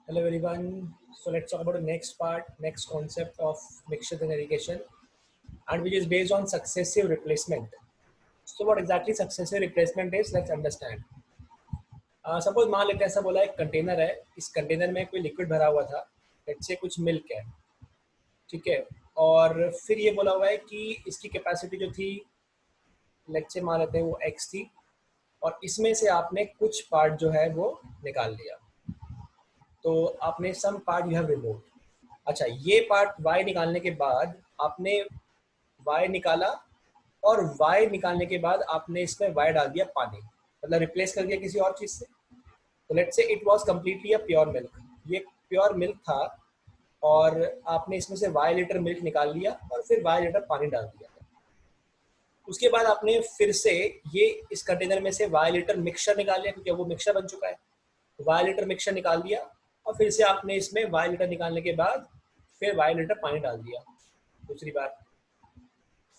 Hello everyone. So let's talk about the next part, next concept of mixture in irrigation, and which is based on successive replacement. So what exactly successive replacement is? Let's understand. Suppose मान लेते हैं ऐसा बोला एक container है, इस container में कोई लिक्विड भरा हुआ था, लेट्स से कुछ मिल्क है, ठीक है। और फिर ये बोला हुआ है कि इसकी कैपेसिटी जो थी, लेट्स से मान लेते हैं वो x थी, और इसमें से आपने कुछ पार्ट जो है वो निकाल लिया। तो आपने some part you have remove. अच्छा, ये पार्ट y निकालने के बाद आपने y निकाला, और y निकालने के बाद आपने इसमें y डाल दिया पानी, मतलब रिप्लेस कर दिया किसी और चीज़ से। तो let's say it was completely a pure milk, ये प्योर मिल्क था, और आपने इसमें से y लीटर मिल्क निकाल लिया और फिर y लीटर पानी डाल दिया। उसके बाद आपने फिर से ये इस कंटेनर में से y लीटर मिक्सचर निकाल लिया, क्योंकि वो मिक्सचर बन चुका है। y लीटर मिक्सचर निकाल दिया, और फिर से आपने इसमें y लीटर निकालने के बाद फिर y लीटर पानी डाल दिया दूसरी बार।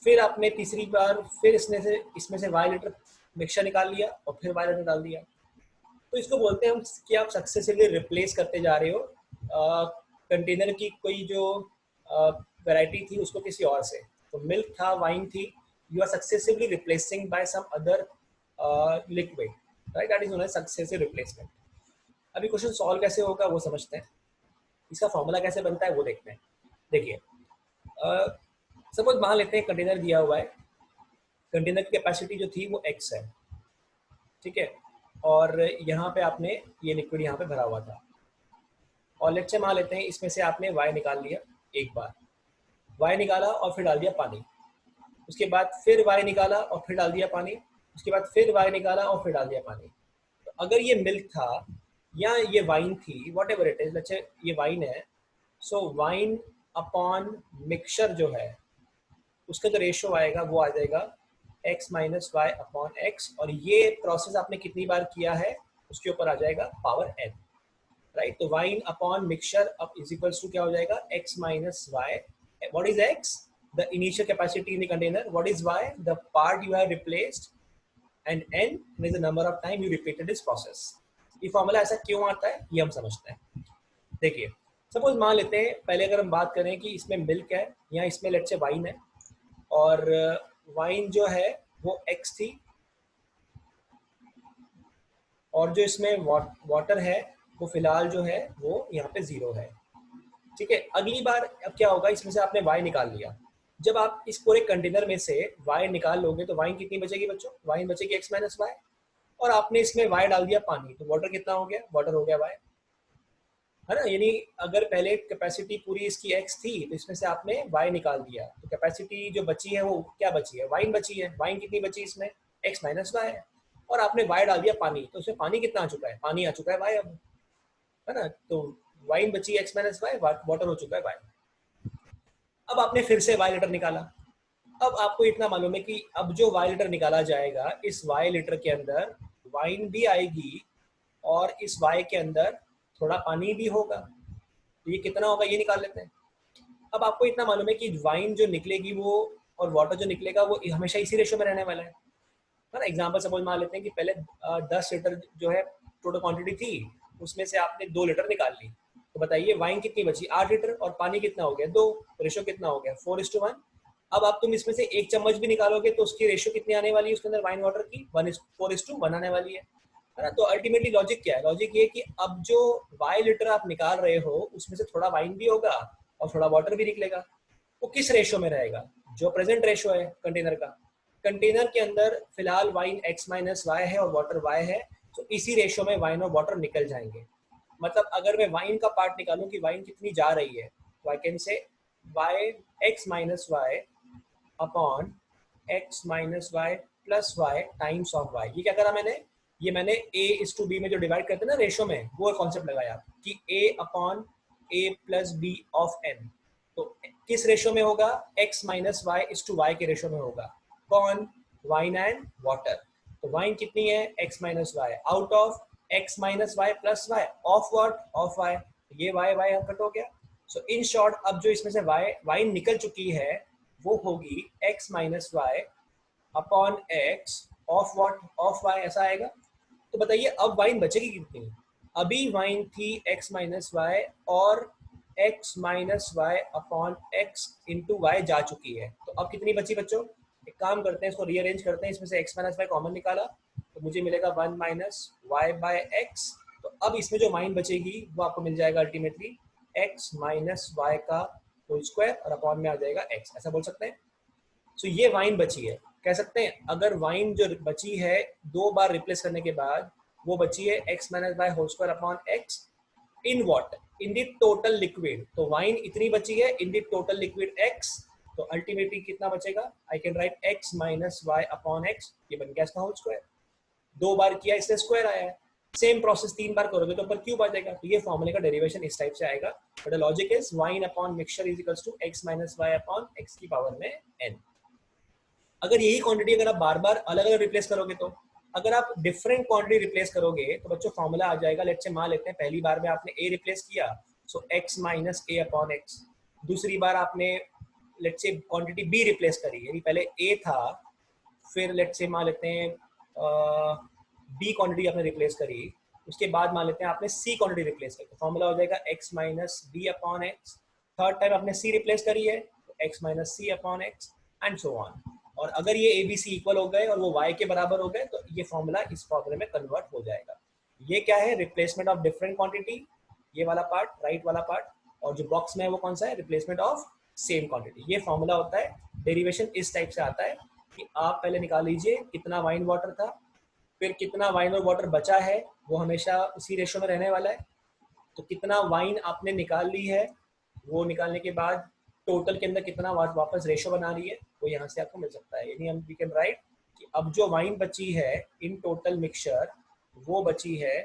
फिर आपने तीसरी बार फिर इसमें से y लीटर मिक्सचर निकाल लिया और फिर y लीटर डाल दिया। तो इसको बोलते हैं हम कि आप सक्सेसिवली रिप्लेस करते जा रहे हो कंटेनर की कोई जो वैरायटी थी उसको किसी और से। तो मिल्क था, वाइन थी, you are successively replacing by some other liquid, right? That is known as successive replacement. अभी क्वेश्चन सॉल्व कैसे होगा वो समझते हैं, इसका फॉर्मूला कैसे बनता है वो देखते हैं। देखिए, सपोज मान लेते हैं कंटेनर दिया हुआ है, कंटेनर की कैपेसिटी जो थी वो x है, ठीक है। और यहाँ पे आपने ये लिक्विड यहाँ पे भरा हुआ था, और लेट्स से मान लेते हैं इसमें से आपने y निकाल लिया, एक बार y निकाला और फिर डाल दिया पानी, उसके बाद फिर y निकाला और फिर डाल दिया पानी, उसके बाद फिर y निकाला और फिर डाल दिया पानी। तो अगर ये मिल्क था या ये वाइन थी, what ever it is, let's say ये वाइन है, सो वाइन अपॉन मिक्सचर जो है उसका जो रेशियो आएगा वो आ जाएगा x minus y upon x, और ये प्रोसेस आपने कितनी बार किया है उसके ऊपर आ जाएगा पावर n, राइट। तो वाइन अपॉन मिक्सचर अब इज इक्वल्स टू क्या हो जाएगा, x minus y. What is x? The initial capacity in the container. What is y? The part you have replaced, and n is the number of time you repeated this process. ये formula ऐसा क्यों आता है ये हम समझते हैं। देखिए, सपोज मान लेते हैं पहले अगर हम बात करें कि इसमें मिल्क है या इसमें लेट्स से वाइन है, और वाइन जो है वो x थी, और जो इसमें वाटर है वो फिलहाल जो है वो यहाँ पे 0 है, ठीक है। अगली बार अब क्या होगा, इसमें से आपने y निकाल लिया। जब आप इस पूरे कंटेनर में से y निकाल लोगे तो वाइन कितनी बचेगी बच्चों? वाइन बचेगी x माइनस वाई, और आपने इसमें y डाल दिया पानी, तो वाटर कितना हो गया? वाटर हो गया y, है ना। यानी अगर पहले कैपेसिटी पूरी इसकी x थी तो इसमें से आपने y निकाल दिया, तो कैपेसिटी जो बची है वो क्या बची है? वाइन बची है। वाइन कितनी बची इसमें? x माइनस वाई है, और आपने y डाल दिया पानी, तो उसमें पानी कितना आ चुका है? पानी आ चुका है y अब, है ना। तो वाइन बची x माइनस वाई, वाटर हो चुका है y। अब आपने फिर से y लीटर निकाला। अब आपको इतना मालूम है कि अब जो y लीटर निकाला जाएगा, इस y लीटर के अंदर वाइन भी आएगी, और इस y के अंदर थोड़ा पानी भी होगा। तो ये कितना होगा ये निकाल लेते हैं। अब आपको इतना मालूम है कि वाइन जो निकलेगी वो, और वाटर जो निकलेगा वो हमेशा इसी रेशो में रहने वाला है ना। एग्जांपल सपोज मान लेते हैं कि पहले 10 लीटर जो है टोटल क्वांटिटी थी, उसमें से आपने 2 लीटर निकाल ली। तो बताइए वाइन कितनी बची? 8 लीटर, और पानी कितना हो गया? 2। रेशो कितना हो गया? 4:1। अब आप तुम इसमें से एक चम्मच भी निकालोगे तो उसकी रेशो कितनी आने वाली है उसके अंदर वाइन वाटर की? 4:1 आने वाली है ना। तो अल्टीमेटली लॉजिक क्या है? लॉजिक ये कि अब जो y लीटर आप निकाल रहे हो उसमें से थोड़ा वाइन भी होगा और थोड़ा वाटर भी निकलेगा। वो किस रेशो में रहेगा? जो प्रेजेंट रेशो है कंटेनर का। कंटेनर के अंदर फिलहाल वाइन x माइनस वाई है और वाटर y है, तो इसी रेशो में वाइन और वाटर निकल जाएंगे। मतलब अगर मैं वाइन का पार्ट निकालूं कि वाइन कितनी जा रही है, तो I can say wine x minus y upon x minus y plus y times of y. ये क्या करा मैंने? ये मैंने a:b में जो डिवाइड करते हैं ना रेशो में, वो कॉन्सेप्ट लगाया कि a upon a plus b of n। तो किस रेशो में होगा? x minus y is to y के रेशो में होगा। कौन? Wine and water. तो वाइन कितनी है? x minus y out of x minus y plus y of what? Of y. ये वाई वाई कट हो गया। सो इन शॉर्ट अब जो इसमें से वाइन निकल चुकी है वो होगी x minus y upon x of what? Of y, ऐसा आएगा। तो बताइए अब वाइन बचेगी कितनी? अभी वाइन थी x माइनस वाई और x minus y upon x into y जा चुकी है। तो अब कितनी बची बच्चों? एक काम करते हैं, इसको रीअरेंज करते हैं। इसमें से x माइनस वाई कॉमन निकाला तो मुझे मिलेगा 1 माइनस वाई बाय एक्स। तो अब इसमें जो वाइन बचेगी वो आपको मिल जाएगा अल्टीमेटली x माइनस वाई का होल स्क्वायर और अपॉन में आ जाएगा x, ऐसा बोल सकते हैं। सो ये वाइन बची है, कह सकते हैं अगर वाइन जो बची है दो बार रिप्लेस करने के बाद वो बची है x minus by whole square upon x in what, in the total liquid. तो वाइन इतनी बची है in the total liquid x। तो अल्टीमेटली कितना बचेगा? I can write x minus y upon x, ये बन गया इसका होल स्क्वायर। दो बार किया इसलिए स्क्वायर आया है। सेम प्रोसेस तीन बार करोगे तो ऊपर क्यूब आ जाएगा। तो ये फॉर्मूले का डेरिवेशन इस टाइप से आएगा। But the logic is wine upon mixture is equals to x minus y upon x की पावर में n। अगर यही क्वांटिटी अगर आप बार बार अलग अलग रिप्लेस करोगे, तो अगर आप डिफरेंट क्वांटिटी रिप्लेस करोगे तो बच्चों फॉर्मूला आ जाएगा। लेट्स से मान लेते हैं पहली बार में आपने a रिप्लेस किया, सो x minus a upon x. दूसरी बार आपने let's say quantity b replace करी, यानी पहले a था, फिर लेट्स से मान लेते हैं b क्वांटिटी आपने रिप्लेस करी, उसके बाद मान लेते हैं आपने c क्वांटिटी रिप्लेस करी, तो फॉर्मूला हो जाएगा x minus b upon x. Third time आपने c रिप्लेस करी है तो x minus c upon x and so on. और अगर ये ए बी सी इक्वल हो गए और वो y के बराबर हो गए तो ये फॉर्मूला इस फॉर्मूले में कन्वर्ट हो जाएगा। ये क्या है? रिप्लेसमेंट ऑफ डिफरेंट क्वांटिटी, ये वाला पार्ट, राइट वाला पार्ट, और जो बॉक्स में है वो कौन सा है? Replacement of same quantity. ये फॉर्मूला होता है। डेरिवेशन इस टाइप से आता है कि आप पहले निकाल लीजिए कितना वाइन वाटर था, फिर कितना वाइन और वाटर बचा है, वो हमेशा उसी रेशो में रहने वाला है। तो कितना वाइन आपने निकाल ली है, वो निकालने के बाद टोटल के अंदर कितना वापस रेशो बना रही है, वो यहाँ से आपको मिल सकता है। यानी हम वी कैन राइट कि अब जो वाइन बची है इन टोटल मिक्सचर वो बची है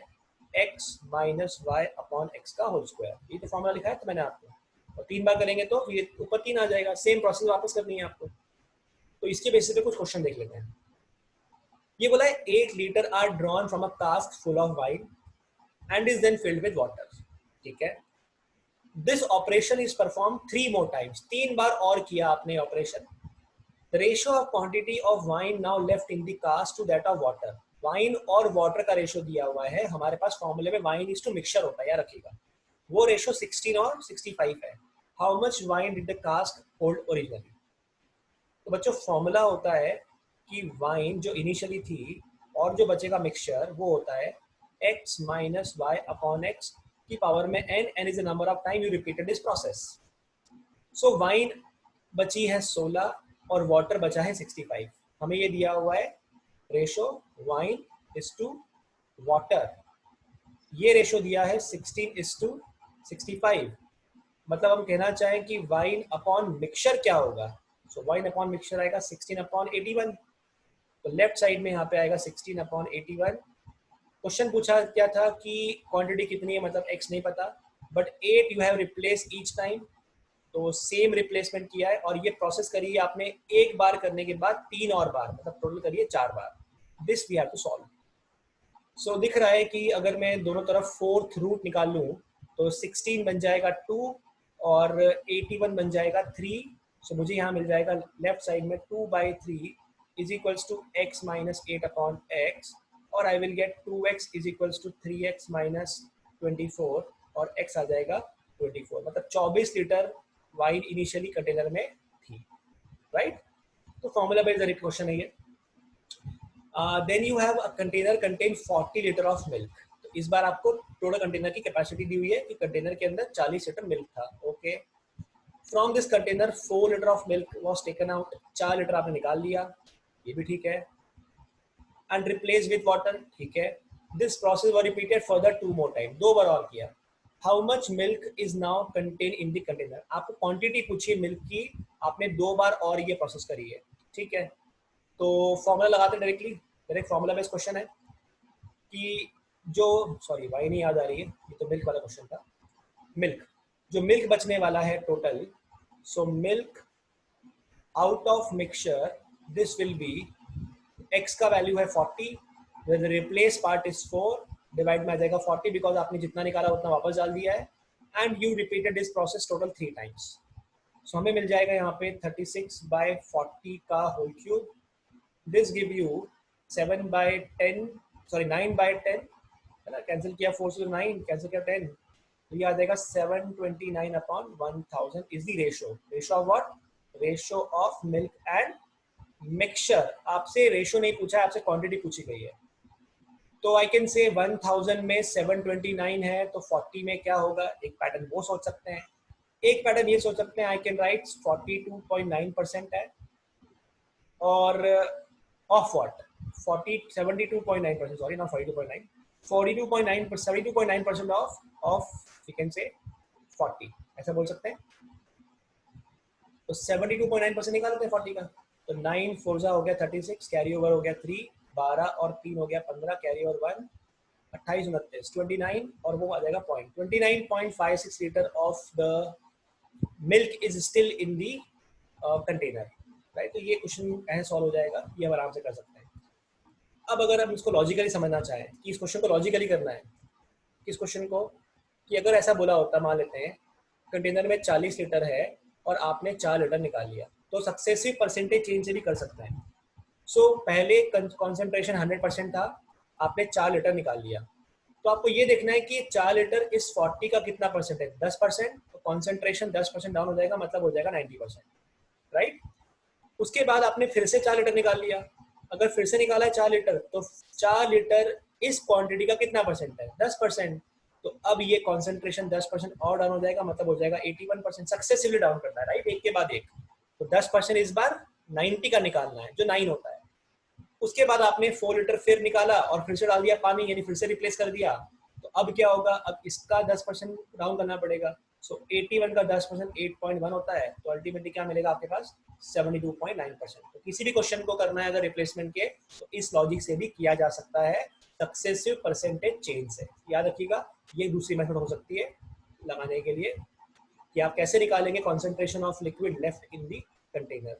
x minus y upon x का होल स्क्वायर। ये तो फॉर्मूला लिखा है तो मैंने आपको, और तीन बार करेंगे तो ये ऊपर तीन आ जाएगा। सेम प्रोसेस वापस करनी है आपको। तो इसके बेसिस पे कुछ क्वेश्चन देख लेते हैं। ये बोला है 8 litre are drawn from a cask full of wine and is then filled with water. ठीक है, this operation is perform 3 more times, तीन बार और किया आपने operation. The ratio of quantity of wine now left in the cask to that of water. Wine और water का ratio दिया हुआ है हमारे पास फॉर्मूले में, वाइन इज टू मिक्सचर होता है, याद रखिएगा। वो रेशियो 16 और 65 है। How much wine did the cask hold originally. तो बच्चों फॉर्मूला होता है कि वाइन जो इनिशियली थी और जो बचेगा मिक्सचर वो होता है x minus y upon x की पावर में n is the number of time you repeated this process. So wine बची है 16 और वाटर बचा है 65। हमें ये दिया हुआ है ratio wine is to water, ये रेशो दिया है 16 इज टू 65। मतलब हम कहना चाहें कि वाइन अपॉन मिक्सचर क्या होगा। सो वाइन अपॉन मिक्सचर आएगा 16 अपॉन 81। तो लेफ्ट साइड में यहाँ पे आएगा 16 अपॉन 81। क्वेश्चन पूछा क्या था कि क्वांटिटी कितनी है, मतलब x नहीं पता, but 8 you have replace each time. तो सेम रिप्लेसमेंट किया है और ये प्रोसेस करी है आपने एक बार करने के बाद 3 और बार, मतलब टोटल करिए 4 बार। This we have to solve. So दिख रहा है कि अगर मैं दोनों तरफ फोर्थ रूट निकाल लूँ तो 16 बन जाएगा 2 और 81 बन जाएगा 3। सो मुझे यहाँ मिल जाएगा लेफ्ट साइड में 2/3 is equals to x minus 8 upon x, और I will get 2x is equals to 3x minus 24 और x आ जाएगा 24। मतलब 24 लीटर वाइन इनिशियली कंटेनर में थी, राइट। तो फॉर्मूला बेस्ड क्वेश्चन है ये। Then you have a container contain 40 litre of milk. तो इस बार आपको टोटल कंटेनर की कैपेसिटी दी हुई है कि कंटेनर के अंदर 40 लीटर मिल्क था। Okay, from this container 4 litre of milk was taken out. 4 litre आपने निकाल लिया, ये भी ठीक है, एंड रिप्लेस विद वाटर, ठीक है। This process was repeated further 2 more time, दो बार और किया। How much milk is now contain in the container. आपको क्वांटिटी पूछिए मिल्क की, आपने 2 बार और ये प्रोसेस करी है, ठीक है। तो फॉर्मूला लगाते directly, direct formula based question है कि जो, सॉरी वाई नहीं याद आ रही है, ये तो मिल्क वाला क्वेश्चन था। मिल्क, जो मिल्क बचने वाला है total, so milk out of mixture this will be, x का वैल्यू है 40, the replace part is 4, divide में आ जाएगा 40 बिकॉज आपने जितना निकाला उतना वापस डाल दिया है, and you repeated this process total 3 times. सो हमें मिल जाएगा यहाँ पे 36/40 का whole cube. This give you 7/10, sorry 9/10 है ना, कैंसिल किया 4 से 9, कैंसिल किया 10, तो ये आ जाएगा 729 upon 1000 is the ratio. Ratio of what? Ratio of milk and mixture. आपसे रेशो नहीं पूछा है, आपसे क्वांटिटी पूछी गई है। तो आई कैन से 1000 में 729 है तो 40 में क्या होगा, एक पैटर्न वो सोच सकते हैं। एक पैटर्न ये सोच सकते हैं, आई कैन राइट 42.9% है, और ऑफ व्हाट 72.9%, सॉरी ना 42.9, 42.9, 72.9% ऑफ यू कैन से 40, ऐसा बोल सकते हैं। तो 72.9% निकाल लेते हैं 40 का, तो 9 फोर्जा हो गया 36, कैरी ओवर हो गया 3, 12 और 3 हो गया 15, कैरी ओवर 1, 28 29 29, और वो आ जाएगा 29.56 litre of the milk is still in the container, right. तो ये क्वेश्चन ऐसे सॉल्व हो जाएगा, ये हम आराम से कर सकते हैं। अब अगर हम इसको लॉजिकली समझना चाहें कि इस क्वेश्चन को लॉजिकली करना है, इस क्वेश्चन को, कि अगर ऐसा बोला होता, मान लेते हैं कंटेनर में 40 लीटर है और आपने 4 लीटर निकाल लिया, तो सक्सेसिव परसेंटेज चेंज से भी कर सकते हैं। सो पहले कॉन्सेंट्रेशन 100% था, आपने 4 लीटर निकाल लिया, तो आपको ये देखना है कि 4 लीटर इस 40 का कितना परसेंट है, 10%, तो कॉन्सेंट्रेशन 10% डाउन हो जाएगा, मतलब हो जाएगा 90%, राइट। उसके बाद आपने फिर से 4 लीटर निकाल लिया, अगर फिर से निकाला है 4 लीटर, तो 4 लीटर इस क्वांटिटी का कितना परसेंट है, 10%, तो अब ये कॉन्सेंट्रेशन 10% और डाउन हो जाएगा, मतलब हो जाएगा 81%, सक्सेसिवली डाउन करता है, राइट, एक के बाद एक। तो 10% इस बार 90 का निकालना है, जो 9 होता है। उसके बाद आपने 4 लीटर फिर निकाला और फिर से डाल दिया पानी, यानी फिर से रिप्लेस कर दिया, तो अब क्या होगा, अब इसका 10% डाउन करना पड़ेगा। सो 81 का 10% 8.1 होता है, तो अल्टीमेटली क्या मिलेगा आपके पास, 72.9%। तो किसी भी क्वेश्चन को करना है अगर रिप्लेसमेंट के, तो इस लॉजिक से भी किया जा सकता है, सक्सेसिव परसेंटेज चेंज से। याद रखिएगा, ये दूसरी मेथड हो सकती है लगाने के लिए, कि आप कैसे निकालेंगे concentration of liquid left in the container.